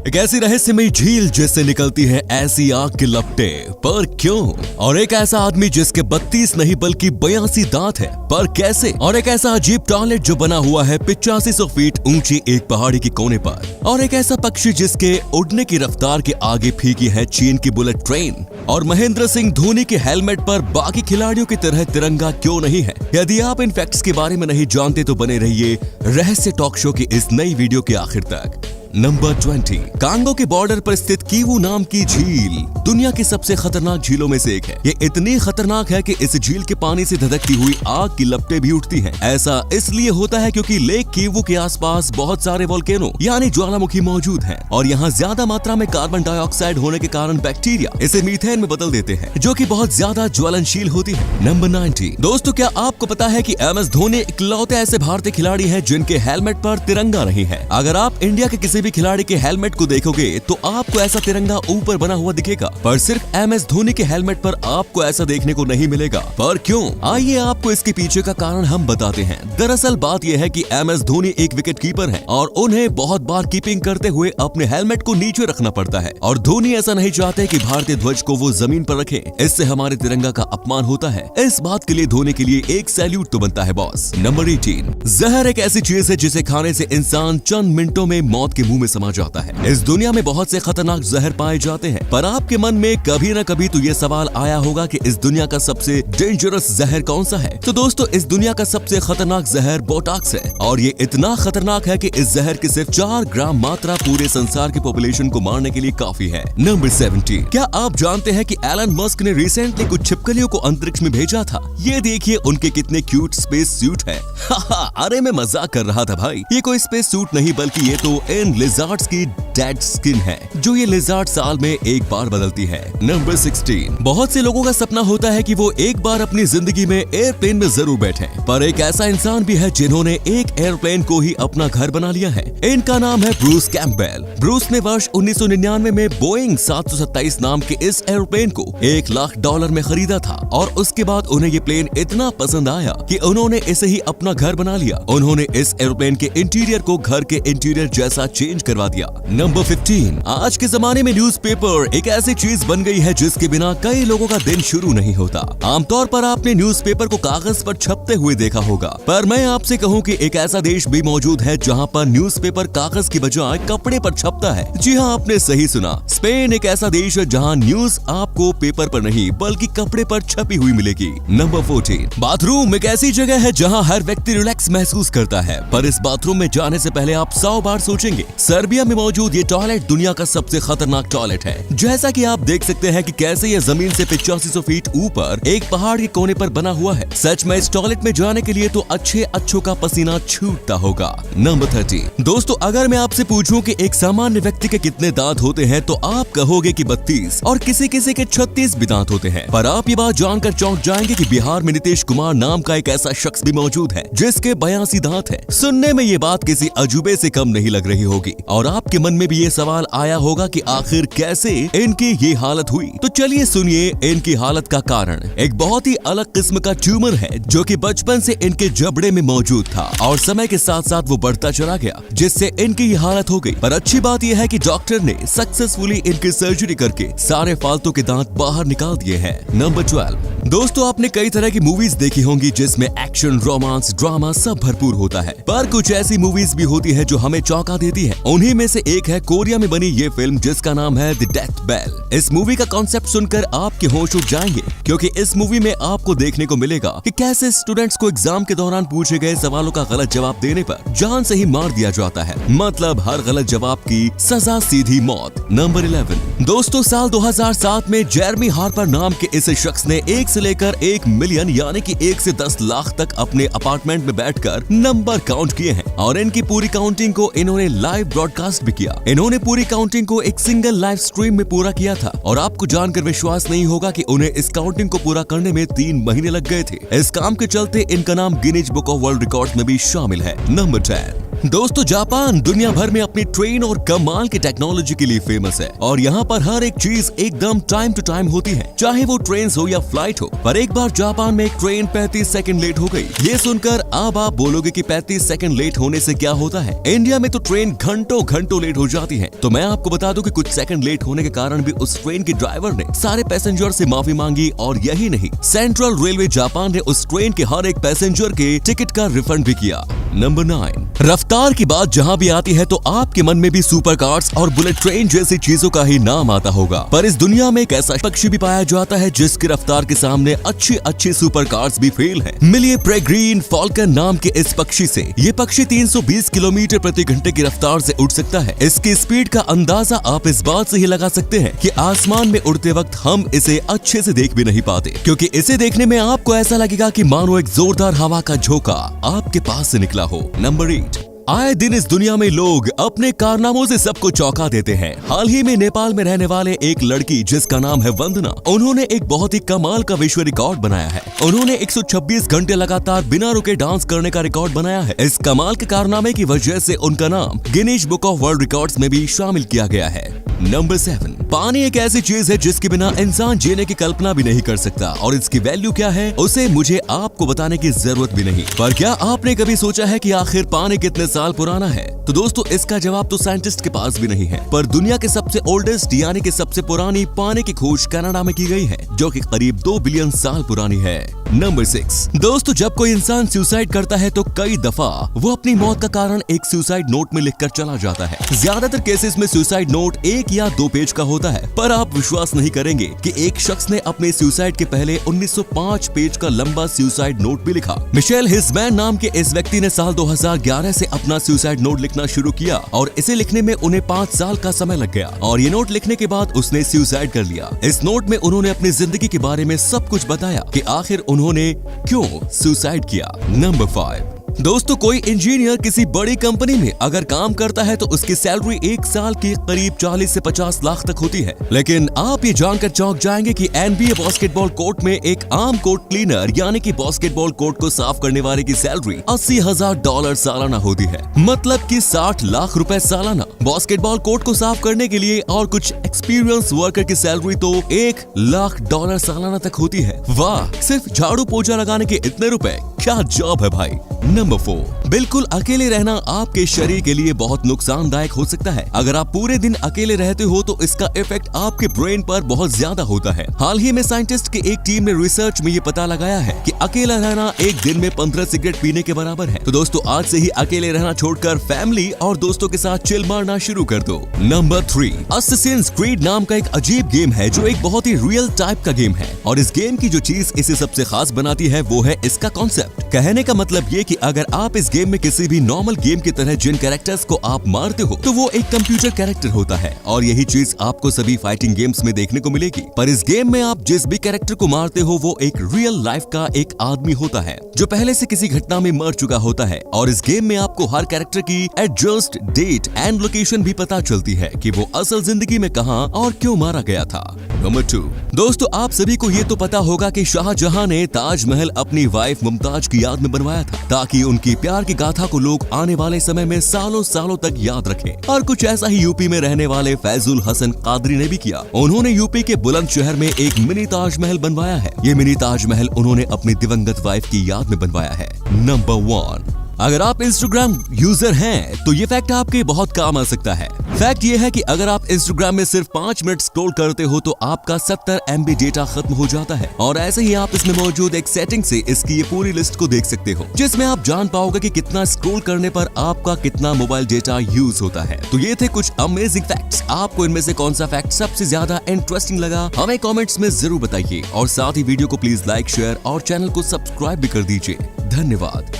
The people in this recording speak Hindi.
एक ऐसी रहस्यमयी झील जिससे निकलती है ऐसी आग की लपटें, पर क्यों? और एक ऐसा आदमी जिसके 32 नहीं बल्कि 82 दांत है, पर कैसे? और एक ऐसा अजीब टॉयलेट जो बना हुआ है 8500 फीट ऊंची एक पहाड़ी के कोने पर, और एक ऐसा पक्षी जिसके उड़ने की रफ्तार के आगे फीकी है चीन की बुलेट ट्रेन, और महेंद्र सिंह धोनी के हेलमेट पर बाकी खिलाड़ियों की तरह तिरंगा क्यों नहीं है। यदि आप इन फैक्ट्स के बारे में नहीं जानते तो बने रहिए रहस्य टॉक शो की इस नई वीडियो के आखिर तक। नंबर 20, कांगो के बॉर्डर पर स्थित कीवू नाम की झील दुनिया की सबसे खतरनाक झीलों में से एक है। ये इतनी खतरनाक है कि इस झील के पानी से धधकती हुई आग की लपटें भी उठती हैं। ऐसा इसलिए होता है क्योंकि लेक कीवू के आसपास बहुत सारे वोल्केनो यानी ज्वालामुखी मौजूद हैं, और यहाँ ज्यादा मात्रा में कार्बन डाइऑक्साइड होने के कारण बैक्टीरिया इसे मीथेन में बदल देते हैं, जो कि बहुत ज्यादा ज्वलनशील होती है। नंबर 90, दोस्तों क्या आपको पता है कि MS धोनी इकलौते ऐसे भारतीय खिलाड़ी हैं जिनके हेलमेट पर तिरंगा नहीं है। अगर आप इंडिया के किसी भी खिलाड़ी के हेलमेट को देखोगे तो आपको ऐसा तिरंगा ऊपर बना हुआ दिखेगा, पर सिर्फ MS धोनी के हेलमेट पर आपको ऐसा देखने को नहीं मिलेगा। पर क्यों? आइए आपको इसके पीछे का कारण हम बताते हैं। दरअसल बात यह है कि MS धोनी एक विकेट कीपर है और उन्हें बहुत बार कीपिंग करते हुए अपने हेलमेट को नीचे रखना पड़ता है, और धोनी ऐसा नहीं चाहते कि भारतीय ध्वज को वो जमीन पर रखे, इससे हमारे तिरंगा का अपमान होता है। इस बात के लिए धोनी के लिए एक सैल्यूट तो बनता है बॉस। नंबर 18, जहर एक ऐसी चीज है जिसे खाने से इंसान चंद मिनटों में मौत के मुंह में समा जाता है। इस दुनिया में बहुत से खतरनाक जहर पाए जाते हैं, पर आपके मन में कभी न कभी तो ये सवाल आया होगा कि इस दुनिया का सबसे डेंजरस जहर कौन सा है। तो दोस्तों इस दुनिया का सबसे खतरनाक जहर बोटॉक्स है, और ये इतना खतरनाक है कि इस जहर की सिर्फ 4 ग्राम मात्रा पूरे संसार की पॉपुलेशन को मारने के लिए काफी है। नंबर 70, क्या आप जानते हैं कि एलन मस्क ने रिसेंटली कुछ छिपकलियों को अंतरिक्ष में भेजा था? ये देखिए उनके कितने क्यूट स्पेस सूट है। अरे मैं मजाक कर रहा था भाई, ये कोई स्पेस सूट नहीं बल्कि ये तो इन लिजार्ड्स की डेड स्किन है, जो ये लिजार्ड साल में एक बार बदलती है। नंबर 16, बहुत से लोगों का सपना होता है कि वो एक बार अपनी जिंदगी में एयरप्लेन में जरूर बैठें, पर एक ऐसा इंसान भी है जिन्होंने एक एयरप्लेन को ही अपना घर बना लिया है। इनका नाम है ब्रूस कैम्पबेल। ब्रूस ने वर्ष 1999 में बोइंग 727 नाम के इस एयरप्लेन को $1 लाख में खरीदा था, और उसके बाद उन्हें ये प्लेन इतना पसंद आया कि उन्होंने इसे ही अपना घर बना लिया। उन्होंने इस एयरप्लेन के इंटीरियर को घर के इंटीरियर जैसा चेंज करवा दिया। नंबर 15, आज के जमाने में न्यूज़पेपर एक ऐसी चीज बन गई है जिसके बिना कई लोगों का दिन शुरू नहीं होता। आमतौर पर आपने न्यूज़पेपर को कागज पर छपते हुए देखा होगा, पर मैं आपसे कहूं कि एक ऐसा देश भी मौजूद है जहां पर न्यूज़पेपर कागज की बजाय कपड़े पर छपता है। जी हां, आपने सही सुना। स्पेन एक ऐसा देश है जहां न्यूज आपको पेपर पर नहीं बल्कि कपड़े पर छपी हुई मिलेगी। नंबर 14, बाथरूम एक ऐसी जगह है जहां हर व्यक्ति रिलैक्स महसूस करता है, पर इस बाथरूम में जाने से पहले आप 100 बार सोचेंगे। सर्बिया में मौजूद ये टॉयलेट दुनिया का सबसे खतरनाक टॉयलेट है। जैसा कि आप देख सकते हैं कि कैसे ये जमीन से 8500 फीट ऊपर एक पहाड़ के कोने पर बना हुआ है। सच में इस टॉयलेट में जाने के लिए तो अच्छों का पसीना छूटता होगा। नंबर 30, दोस्तों अगर मैं आपसे पूछूं कि एक सामान्य व्यक्ति के कितने दांत होते हैं तो आप कहोगे कि 32, और किसी किसी के 36 भी दांत होते हैं। पर आप ये बात जानकर चौंक जाएंगे कि बिहार में नीतीश कुमार नाम का एक ऐसा शख्स भी मौजूद है जिसके 82 दांत है। सुनने में ये बात किसी अजूबे से कम नहीं लग रही होगी, और आपके मन में भी ये सवाल आया होगा कि आखिर कैसे इनकी ये हालत हुई। तो चलिए सुनिए इनकी हालत का कारण। एक बहुत ही अलग किस्म का ट्यूमर है जो कि बचपन से इनके जबड़े में मौजूद था, और समय के साथ साथ वो बढ़ता चला गया, जिससे इनकी ये हालत हो गई। पर अच्छी बात यह है कि डॉक्टर ने सक्सेसफुली इनकी सर्जरी करके सारे फालतू के दांत बाहर निकाल दिए हैं। नंबर 12, दोस्तों आपने कई तरह की मूवीज देखी होंगी जिसमें एक्शन, रोमांस, ड्रामा सब भरपूर होता है, पर कुछ ऐसी मूवीज भी होती है जो हमें चौंका देती है। उन्हीं में से एक है कोरिया में बनी ये फिल्म जिसका नाम है द डेथ बेल। इस मूवी का कॉन्सेप्ट सुनकर आपके होश उड़ जाएंगे, क्योंकि इस मूवी में आपको देखने को मिलेगा कि कैसे स्टूडेंट्स को एग्जाम के दौरान पूछे गए सवालों का गलत जवाब देने पर जान से ही मार दिया जाता है। मतलब हर गलत जवाब की सजा सीधी मौत। नंबर 11, दोस्तों साल 2007 में जेरेमी हार्पर नाम के इस शख्स ने 1 से लेकर 1 मिलियन यानी कि 1 से 10 लाख तक अपने अपार्टमेंट में बैठकर नंबर काउंट किए हैं, और इनकी पूरी काउंटिंग को इन्होंने लाइव ब्रॉडकास्ट भी किया। इन्होंने पूरी काउंटिंग को एक सिंगल लाइव स्ट्रीम में पूरा किया था, और आपको जानकर विश्वास नहीं होगा कि उन्हें इस काउंटिंग को पूरा करने में 3 महीने लग गए थे। इस काम के चलते इनका नाम Guinness book of world records में भी शामिल है। नंबर 10, दोस्तों जापान दुनिया भर में अपनी ट्रेन और कमाल की टेक्नोलॉजी के लिए फेमस है और यहाँ पर हर एक चीज एकदम टाइम टू टाइम होती है, चाहे वो ट्रेन हो या फ्लाइट हो। पर एक बार जापान में एक ट्रेन 35 सेकंड लेट हो गई। ये सुनकर अब आप बोलोगे कि 35 सेकंड लेट होने से क्या होता है। इंडिया में तो ट्रेन घंटों घंटों लेट हो जाती है। तो मैं आपको बता दूं कि कुछ सेकंड लेट होने के कारण भी उस ट्रेन के ड्राइवर ने सारे पैसेंजर से माफी मांगी और यही नहीं, सेंट्रल रेलवे जापान ने उस ट्रेन के हर एक पैसेंजर के टिकट का रिफंड भी किया। नंबर 9, रफ्तार की बात जहां भी आती है तो आपके मन में भी सुपर कार्स और बुलेट ट्रेन जैसी चीजों का ही नाम आता होगा। पर इस दुनिया में एक ऐसा पक्षी भी पाया जाता है जिसकी रफ्तार के सामने अच्छी सुपर कार्स भी फेल हैं। मिलिए पेरेग्रीन फाल्कन नाम के इस पक्षी से। ये पक्षी 320 किलोमीटर प्रति घंटे की रफ्तार से उड़ सकता है। इसकी स्पीड का अंदाजा आप इस बात से ही लगा सकते हैं कि आसमान में उड़ते वक्त हम इसे अच्छे से देख भी नहीं पाते, क्योंकि इसे देखने में आपको ऐसा लगेगा कि मानो एक जोरदार हवा का झोंका आपके पास से निकला हो। नंबर 8, आए दिन इस दुनिया में लोग अपने कारनामों से सबको चौंका देते हैं। हाल ही में नेपाल में रहने वाले एक लड़की जिसका नाम है वंदना, उन्होंने एक बहुत ही कमाल का विश्व रिकॉर्ड बनाया है। उन्होंने 126 घंटे लगातार बिना रुके डांस करने का रिकॉर्ड बनाया है। इस कमाल के कारनामे की वजह से उनका नाम Guinness book of world records में भी शामिल किया गया है। नंबर 7, पानी एक ऐसी चीज है जिसके बिना इंसान जीने की कल्पना भी नहीं कर सकता और इसकी वैल्यू क्या है उसे मुझे आपको बताने की जरूरत भी नहीं। पर क्या आपने कभी सोचा है कि आखिर पानी कितने साल पुराना है? तो दोस्तों इसका जवाब तो साइंटिस्ट के पास भी नहीं है, पर दुनिया के सबसे ओल्डेस्ट यानी कि सबसे पुरानी पानी की खोज कनाडा में की गई है, जो कि करीब 2 बिलियन साल पुरानी है। नंबर 6, दोस्तों जब कोई इंसान सुसाइड करता है तो कई दफा वो अपनी मौत का कारण एक सुसाइड नोट में लिखकर चला जाता है। ज्यादातर केसेस में सुसाइड नोट 1 या 2 पेज का होता है, पर आप विश्वास नहीं करेंगे कि एक शख्स ने अपने सुसाइड के पहले 1905 पेज का लंबा सुसाइड नोट भी लिखा। मिशेल हिस्मैन नाम के इस व्यक्ति ने साल 2011 से अपना सुसाइड नोट लिखना शुरू किया और इसे लिखने में उन्हें 5 साल का समय लग गया और ये नोट लिखने के बाद उसने सुसाइड कर लिया। इस नोट में उन्होंने अपनी जिंदगी के बारे में सब कुछ बताया कि आखिर उन्होंने क्यों सुसाइड किया। नंबर 5, दोस्तों कोई इंजीनियर किसी बड़ी कंपनी में अगर काम करता है तो उसकी सैलरी 1 साल की करीब 40 से 50 लाख तक होती है। लेकिन आप ये जानकर चौंक जाएंगे कि NBA बास्केटबॉल कोर्ट में एक आम कोर्ट क्लीनर यानी कि बास्केटबॉल कोर्ट को साफ करने वाले की सैलरी $80,000 सालाना होती है, मतलब कि 60 लाख रुपए सालाना। बास्केटबॉल कोर्ट को साफ करने के लिए और कुछ एक्सपीरियंस वर्कर की सैलरी तो $1 लाख सालाना तक होती है। वाह, सिर्फ झाड़ू पोछा लगाने के इतने रुपए, क्या जॉब है भाई। नंबर 4, बिल्कुल अकेले रहना आपके शरीर के लिए बहुत नुकसानदायक हो सकता है। अगर आप पूरे दिन अकेले रहते हो तो इसका इफेक्ट आपके ब्रेन पर बहुत ज्यादा होता है। हाल ही में साइंटिस्ट की एक टीम ने रिसर्च में ये पता लगाया है कि अकेला रहना एक दिन में 15 सिगरेट पीने के बराबर है। तो दोस्तों आज से ही अकेले रहना छोड़कर फैमिली और दोस्तों के साथ चिल मारना शुरू कर दो। नंबर 3, असैसिन्स क्रीड नाम का एक अजीब गेम है जो एक बहुत ही रियल टाइप का गेम है और इस गेम की जो चीज इसे सबसे खास बनाती है वो है इसका कॉन्सेप्ट। कहने का मतलब ये कि अगर आप इस गेम में किसी भी नॉर्मल गेम की तरह जिन कैरेक्टर्स को आप मारते हो तो वो एक कंप्यूटर कैरेक्टर होता है और यही चीज आपको सभी फाइटिंग गेम्स में देखने को मिलेगी। पर इस गेम में आप जिस भी कैरेक्टर को मारते हो वो एक रियल लाइफ का एक आदमी होता है जो पहले से किसी घटना में मर चुका होता है और इस गेम में आपको हर कैरेक्टर की एडजस्ट डेट एंड लोकेशन भी पता चलती है कि वो असल जिंदगी में कहां और क्यों मारा गया था। नंबर 2, दोस्तों आप सभी को ये तो पता होगा कि शाहजहां ने ताजमहल अपनी वाइफ मुमताज की याद में बनवाया था ताकि उनकी प्यार की गाथा को लोग आने वाले समय में सालों सालों तक याद रखें। और कुछ ऐसा ही यूपी में रहने वाले फैजुल हसन कादरी ने भी किया। उन्होंने यूपी के बुलंदशहर में एक मिनी ताजमहल बनवाया है। ये मिनी ताजमहल उन्होंने अपनी दिवंगत वाइफ की याद में बनवाया है। नंबर 1, अगर आप इंस्टाग्राम यूजर हैं तो ये फैक्ट आपके बहुत काम आ सकता है। फैक्ट ये है कि अगर आप इंस्टाग्राम में सिर्फ 5 मिनट स्क्रॉल करते हो तो आपका 70 MB डेटा खत्म हो जाता है और ऐसे ही आप इसमें मौजूद एक सेटिंग से इसकी ये पूरी लिस्ट को देख सकते हो जिसमें आप जान पाओगे कि कितना स्क्रॉल करने पर आपका कितना मोबाइल डेटा यूज होता है। तो ये थे कुछ अमेजिंग फैक्ट्स। आपको इनमें से कौन सा फैक्ट सबसे ज्यादा इंटरेस्टिंग लगा हमें कॉमेंट्स में जरूर बताइए और साथ ही वीडियो को प्लीज लाइक, शेयर और चैनल को सब्सक्राइब भी कर दीजिए। धन्यवाद।